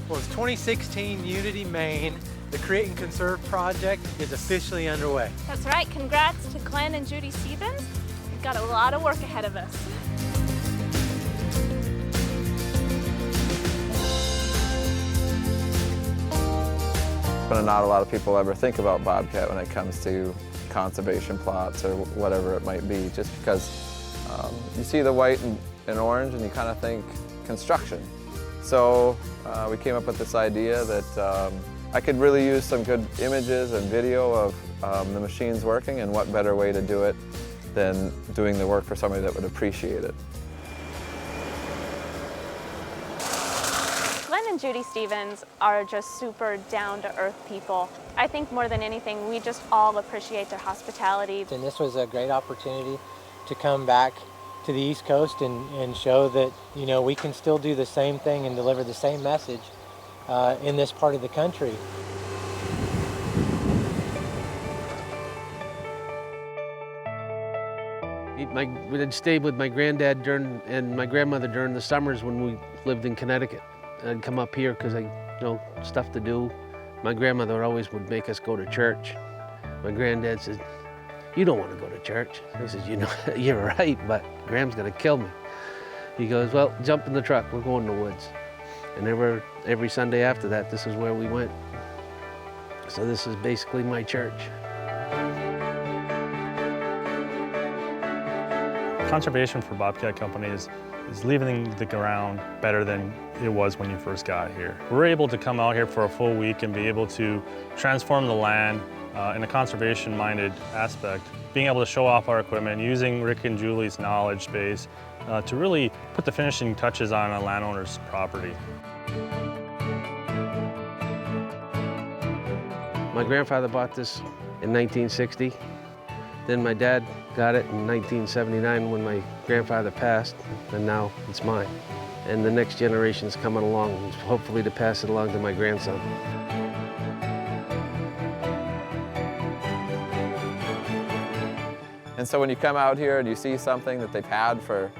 Well, it's 2016 Unity, Maine. The Create and Conserve project is officially underway. That's right. Congrats to Glenn and Judy Stevens. We've got a lot of work ahead of us. But not a lot of people ever think about Bobcat when it comes to conservation plots or whatever it might be, just because you see the white and orange and you kind of think construction. So we came up with this idea that I could really use some good images and video of the machines working, and what better way to do it than doing the work for somebody that would appreciate it. Glenn and Judy Stevens are just super down-to-earth people. I think more than anything, we just all appreciate their hospitality. And this was a great opportunity to come back to the East Coast and show that, you know, we can still do the same thing and deliver the same message in this part of the country. We had stayed with my granddad and my grandmother during the summers when we lived in Connecticut. I'd come up here because stuff to do. My grandmother always would make us go to church. My granddad said, "You don't want to go to church." I said, "You know, you're right, but Graham's gonna kill me." He goes, "Well, jump in the truck, we're going to the woods." And every Sunday after that, this is where we went. So this is basically my church. Conservation for Bobcat Company is leaving the ground better than it was when you first got here. We're able to come out here for a full week and be able to transform the land in a conservation-minded aspect, being able to show off our equipment, using Rick and Julie's knowledge base to really put the finishing touches on a landowner's property. My grandfather bought this in 1960. Then my dad got it in 1979 when my grandfather passed, and now it's mine. And the next generation's coming along, hopefully to pass it along to my grandson. And so when you come out here and you see something that they've had for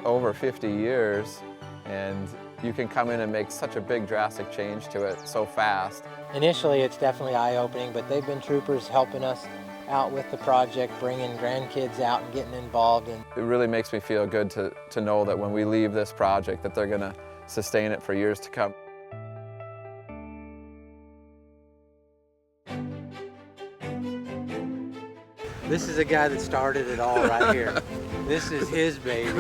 over 50 years, and you can come in and make such a big drastic change to it so fast. Initially, it's definitely eye-opening, but they've been troopers helping us out with the project, bringing grandkids out and getting involved. And it really makes me feel good to know that when we leave this project that they're going to sustain it for years to come. This is a guy that started it all right here. This is his baby.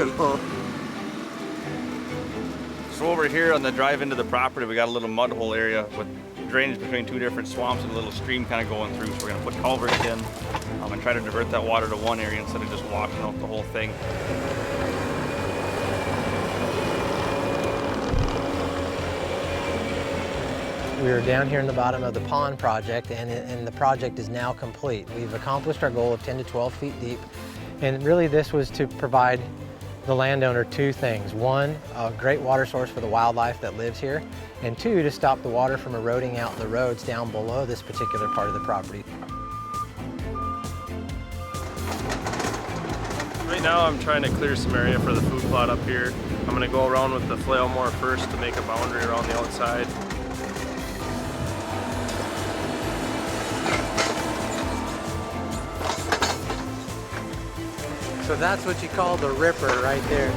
So over here on the drive into the property, we got a little mud hole area with drainage between two different swamps and a little stream kind of going through. So we're going to put culverts in and try to divert that water to one area instead of just washing out the whole thing. we are down here in the bottom of the pond project, and the project is now complete. We've accomplished our goal of 10 to 12 feet deep, and really this was to provide the landowner two things. One, a great water source for the wildlife that lives here, and two, to stop the water from eroding out the roads down below this particular part of the property. Right now I'm trying to clear some area for the food plot up here. I'm going to go around with the flail mower first to make a boundary around the outside. So that's what you call the ripper right there.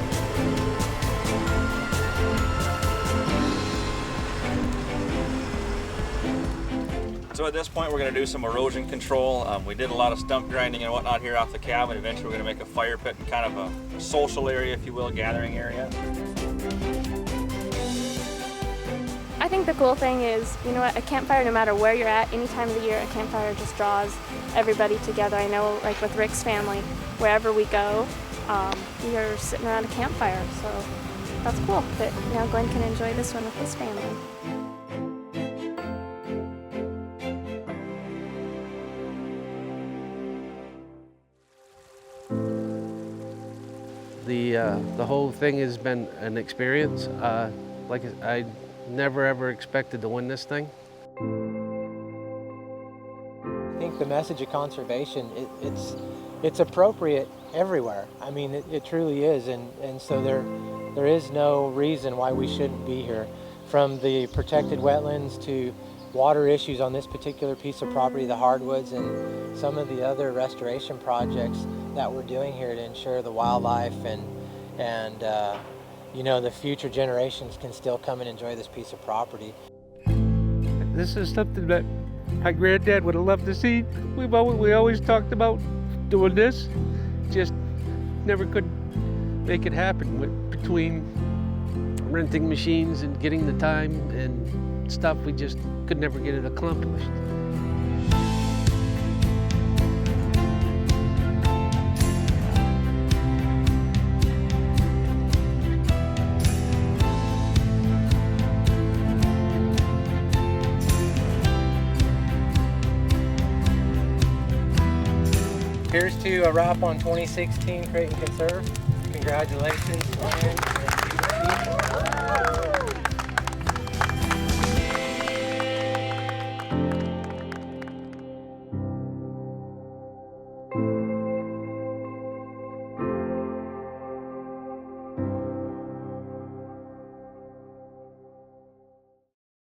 So at this point we're going to do some erosion control. We did a lot of stump grinding and whatnot here off the cabin. Eventually we're going to make a fire pit and kind of a social area, if you will, gathering area. I think the cool thing is, you know what, a campfire, no matter where you're at, any time of the year, a campfire just draws everybody together. I know, like with Rick's family, wherever we go, we are sitting around a campfire, so that's cool that now Glenn can enjoy this one with his family. The whole thing has been an experience. Like I never ever expected to win this thing. think the message of conservation, it's appropriate everywhere. I mean, it truly is, and so there is no reason why we shouldn't be here. From the protected wetlands to water issues on this particular piece of property, the hardwoods, and some of the other restoration projects that we're doing here to ensure the wildlife and you know, the future generations can still come and enjoy this piece of property. This is something that my granddad would have loved to see. We always talked about doing this, just never could make it happen. Between renting machines and getting the time and stuff, we just could never get it accomplished. Here's to a wrap on 2016 Create and Conserve. Congratulations, Ryan.